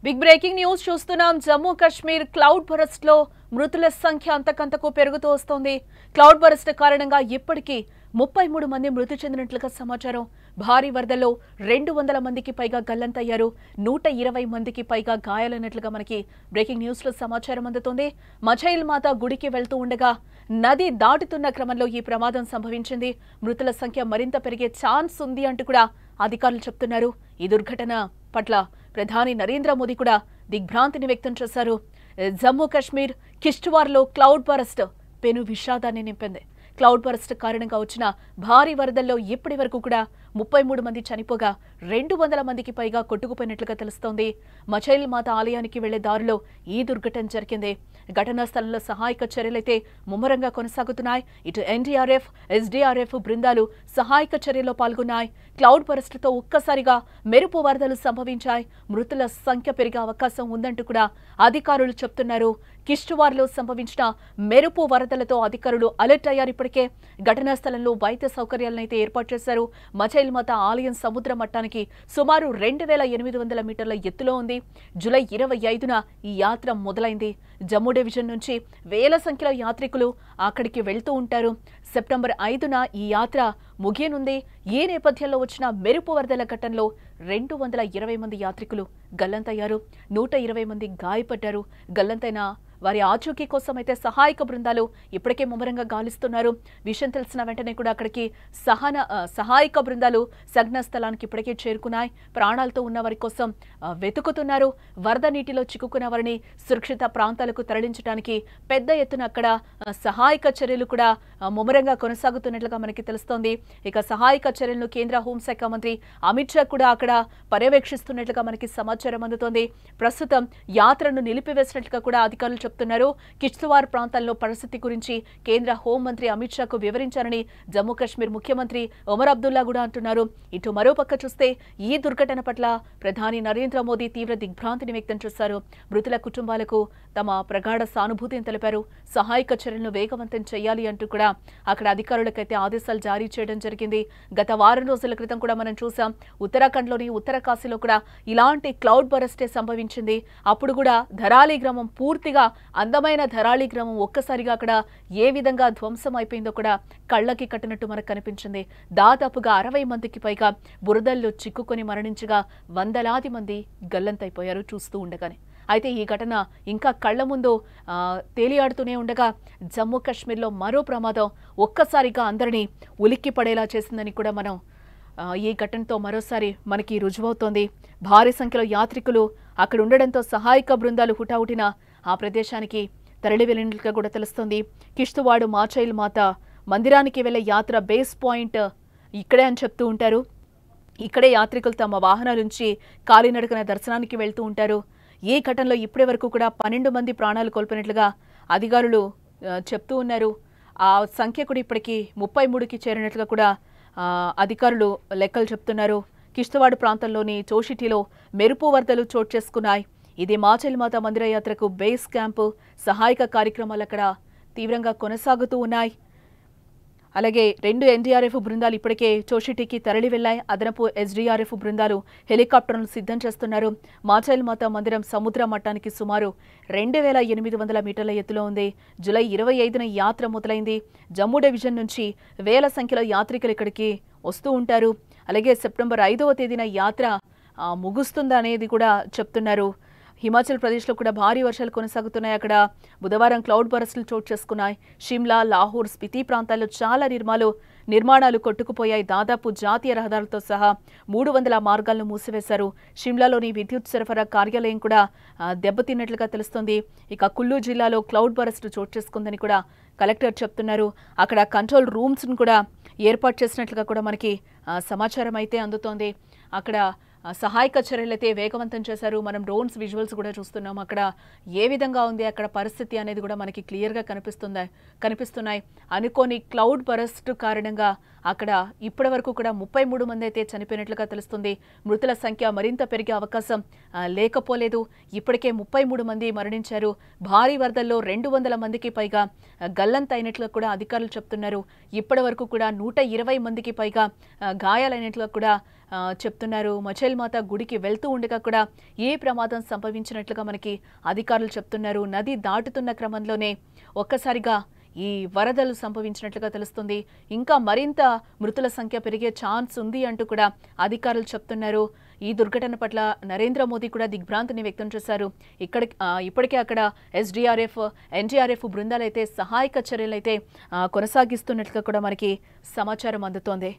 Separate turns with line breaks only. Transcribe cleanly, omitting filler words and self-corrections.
Big breaking news చూస్తున్నాం. Jammu Kashmir cloud burst లో మృతుల సంఖ్య అంతకంతకు పెరుగుతూ వస్తోంది. క్లౌడ్ బరస్ట్ కారణంగా ఇప్పటికీ 33 మంది మృతి చెందినట్లుగా సమాచారం. భారీ వరదల్లో 200 మందికి పైగా గల్లంతయ్యారు. 120 మందికి పైగా గాయాలైనట్లుగా మనకి బ్రేకింగ్ న్యూస్ లో సమాచారం అందుతోంది. మచైల్ మాత గుడికి వెళ్తూ ఉండగా నది దాటుతున్న క్రమంలో ఈ ప్రమాదం సంభవించింది. మృతుల సంఖ్య మరింత పెరిగే ఛాన్స్ ఉంది అంటూ కూడా అధికారులు చెప్తున్నారు. ఈ దుర్ఘటన పట్ల ప్రధాని నరేంద్ర మోదీ కూడా దిగ్భ్రాంతిని వ్యక్తం చేశారు. జమ్మూ కాశ్మీర్ కిష్ట్వార్లో క్లౌడ్ బరస్ట్ పెను విషాదాన్ని నింపింది. క్లౌడ్ బరస్ట్ కారణంగా వచ్చిన భారీ వరదల్లో ఇప్పటి వరకు కూడా 33 మంది చనిపోగా 200 మందికి పైగా కొట్టుకుపోయినట్లుగా తెలుస్తోంది. మచైల్ మాత ఆలయానికి వెళ్లే దారిలో ఈ దుర్ఘటన జరిగింది. ఘటనా స్థలంలో సహాయక చర్యలైతే ముమ్మరంగా కొనసాగుతున్నాయి. ఇటు ఎన్డీఆర్ఎఫ్, ఎస్డీఆర్ఎఫ్ బృందాలు సహాయక చర్యలో పాల్గొన్నాయి. క్లౌడ్ బరస్ట్తో ఒక్కసారిగా మెరుపు వరదలు సంభవించాయి. మృతుల సంఖ్య పెరిగే అవకాశం ఉందంటూ కూడా అధికారులు చెప్తున్నారు. కిష్ట్వార్లో సంభవించిన మెరుపు వరదలతో అధికారులు అలర్ట్ అయ్యారు. ఇప్పటికే ఘటనా స్థలంలో వైద్య సౌకర్యాలనైతే ఏర్పాటు చేశారు. మచైల్ మాత ఆలయం సముద్ర మట్టానికి సుమారు 2800 మీటర్ల ఎత్తులో ఉంది. జూలై 25న ఈ యాత్ర మొదలైంది. జమ్మూ డివిజన్ నుంచి వేల సంఖ్యలో యాత్రికులు అక్కడికి వెళ్తూ ఉంటారు. సెప్టెంబర్ 5న ఈ యాత్ర ముగియనుంది. ఈ నేపథ్యంలో వచ్చిన మెరుపు వరదల ఘటనలో 220 మంది యాత్రికులు గల్లంతయ్యారు. 120 మంది గాయపడ్డారు. గల్లంతైన వారి ఆచూకీ కోసం అయితే సహాయక బృందాలు ఇప్పటికే ముమ్మరంగా గాలిస్తున్నారు. విషయం తెలిసిన వెంటనే కూడా అక్కడికి సహాయక బృందాలు సంఘటనా స్థలానికి ఇప్పటికే చేరుకున్నాయి. ప్రాణాలతో ఉన్న వారి కోసం వెతుకుతున్నారు. వరద నీటిలో చిక్కుకున్న వారిని సురక్షిత ప్రాంతాలకు తరలించడానికి పెద్ద ఎత్తున అక్కడ సహాయక చర్యలు కూడా ముమ్మరంగా కొనసాగుతున్నట్లుగా మనకి తెలుస్తోంది. ఇక సహాయక చర్యలను కేంద్ర హోంశాఖ మంత్రి అమిత్ షా కూడా అక్కడ పర్యవేక్షిస్తున్నట్లుగా మనకి సమాచారం అందుతోంది. ప్రస్తుతం యాత్రను నిలిపివేసినట్లుగా కూడా అధికారులు చెప్తున్నారు. కిష్ట్వార్ ప్రాంతాల్లో పరిస్థితి గురించి కేంద్ర హోంమంత్రి అమిత్ షాకు వివరించారని జమ్మూ కాశ్మీర్ ముఖ్యమంత్రి ఒమర్ అబ్దుల్లా కూడా అంటున్నారు. ఇటు మరోపక్క చూస్తే ఈ దుర్ఘటన పట్ల ప్రధాని నరేంద్ర మోదీ తీవ్ర దిగ్భ్రాంతిని వ్యక్తం చేశారు. మృతుల కుటుంబాలకు తమ ప్రగాఢ సానుభూతిని తెలిపారు. సహాయక చర్యలను వేగవంతం చేయాలి అంటూ కూడా అక్కడ అధికారులకైతే ఆదేశాలు జారీ చేయడం జరిగింది. గత వారం రోజుల క్రితం కూడా మనం చూసాం. ఉత్తరాఖండ్లోని ఉత్తరకాశీలో కూడా ఇలాంటి క్లౌడ్ బరస్టే సంభవించింది. అప్పుడు కూడా ధరాలి గ్రామం పూర్తిగా అందమైన ధరాళి గ్రామం ఒక్కసారిగా అక్కడ ఏ విధంగా ధ్వంసం అయిపోయిందో కూడా కళ్ళకి కట్టినట్టు మనకు కనిపించింది. దాదాపుగా 60 మందికి పైగా బురదల్లో చిక్కుకొని మరణించగా వందలాది మంది గల్లంతైపోయారు చూస్తూ ఉండగానే. అయితే ఈ ఘటన ఇంకా కళ్ల ముందు తేలియాడుతూనే ఉండగా జమ్మూ కాశ్మీర్లో మరో ప్రమాదం ఒక్కసారిగా అందరినీ ఉలిక్కి పడేలా చేసిందని కూడా మనం ఈ ఘటనతో మరోసారి మనకి రుజువవుతోంది. భారీ సంఖ్యలో యాత్రికులు అక్కడ ఉండడంతో సహాయక బృందాలు హుటాహుటిన ఆ ప్రదేశానికి తరలి వెళ్ళినట్లుగా కూడా తెలుస్తోంది. కిష్ట్వార్ మచైల్ మాత మందిరానికి వెళ్లే యాత్ర బేస్ పాయింట్ ఇక్కడే అని చెప్తూ ఉంటారు. ఇక్కడే యాత్రికులు తమ వాహనాల నుంచి కాలినడకన దర్శనానికి వెళ్తూ ఉంటారు. ఈ ఘటనలో ఇప్పటి వరకు కూడా 12 మంది ప్రాణాలు కోల్పోయినట్లుగా అధికారులు చెప్తూ ఉన్నారు. ఆ సంఖ్య కూడా ఇప్పటికీ 33కి చేరినట్లుగా కూడా అధికారులు లెక్కలు చెప్తున్నారు. కిష్ట్వార్ ప్రాంతంలోని చోషిటిలో మెరుపు వరదలు చోటు చేసుకున్నాయి. ఇది మచైల్ మాత మందిర యాత్రకు బేస్ క్యాంపు. సహాయక కార్యక్రమాలు అక్కడ తీవ్రంగా కొనసాగుతూ ఉన్నాయి. అలాగే 2 ఎన్డీఆర్ఎఫ్ బృందాలు ఇప్పటికే చోషిటికి తరలి వెళ్లాయి. అదనపు ఎస్డీఆర్ఎఫ్ బృందాలు హెలికాప్టర్లను సిద్ధం చేస్తున్నారు. మచైల్ మాత మందిరం సముద్ర మట్టానికి సుమారు 2800 మీటర్ల ఎత్తులో ఉంది. జూలై 25న యాత్ర మొదలైంది. జమ్మూ డివిజన్ నుంచి వేల సంఖ్యలో యాత్రికులు ఇక్కడికి వస్తూ ఉంటారు. అలాగే సెప్టెంబర్ 5వ తేదీన యాత్ర ముగుస్తుందనేది కూడా చెప్తున్నారు. హిమాచల్ ప్రదేశ్లో కూడా భారీ వర్షాలు కొనసాగుతున్నాయి. అక్కడ బుధవారం క్లౌడ్ బరస్టులు చోటు చేసుకున్నాయి. షిమ్లా, లాహోర్, స్పితి ప్రాంతాల్లో చాలా నిర్మాణాలు కొట్టుకుపోయాయి. దాదాపు జాతీయ రహదారులతో సహా 300 మార్గాలను మూసివేశారు. షిమ్లాలోని విద్యుత్ సరఫరా కార్యాలయం కూడా దెబ్బతిన్నట్లుగా తెలుస్తోంది. ఇక కుల్లు జిల్లాలో క్లౌడ్ బరస్ట్ చోటు చేసుకుందని కూడా కలెక్టర్ చెప్తున్నారు. అక్కడ కంట్రోల్ రూమ్స్ను కూడా ఏర్పాటు చేసినట్లుగా కూడా మనకి సమాచారం అయితే అందుతోంది. అక్కడ సహాయక చర్యలైతే వేగవంతం చేశారు. మనం డ్రోన్స్ విజువల్స్ కూడా చూస్తున్నాం. అక్కడ ఏ విధంగా ఉంది అక్కడ పరిస్థితి అనేది కూడా మనకి క్లియర్గా కనిపిస్తున్నాయి. అనుకోని క్లౌడ్ బరస్ట్ కారణంగా అక్కడ ఇప్పటి వరకు కూడా 33 మంది అయితే చనిపోయినట్లుగా తెలుస్తుంది. మృతుల సంఖ్య మరింత పెరిగే అవకాశం లేకపోలేదు. ఇప్పటికే 33 మంది మరణించారు. భారీ వరదల్లో 200 మందికి పైగా గల్లంతైనట్లు కూడా అధికారులు చెప్తున్నారు. ఇప్పటి వరకు కూడా 120 మందికి పైగా గాయాలైనట్లు కూడా చెప్తున్నారు. మచేల్ మాత గుడికి వెళ్తూ ఉండగా కూడా ఏ ప్రమాదం సంభవించినట్లుగా మనకి అధికారులు చెప్తున్నారు. నది దాటుతున్న క్రమంలోనే ఒక్కసారిగా ఈ వరదలు సంభవించినట్లుగా తెలుస్తుంది. ఇంకా మరింత మృతుల సంఖ్య పెరిగే ఛాన్స్ ఉంది అంటూ కూడా అధికారులు చెప్తున్నారు. ఈ దుర్ఘటన పట్ల నరేంద్ర మోదీ కూడా దిగ్భ్రాంతిని వ్యక్తం చేశారు. ఇప్పటికే అక్కడ ఎస్డీఆర్ఎఫ్, ఎన్డీఆర్ఎఫ్ బృందాలైతే సహాయక చర్యలైతే కొనసాగిస్తున్నట్లుగా కూడా మనకి సమాచారం అందుతోంది.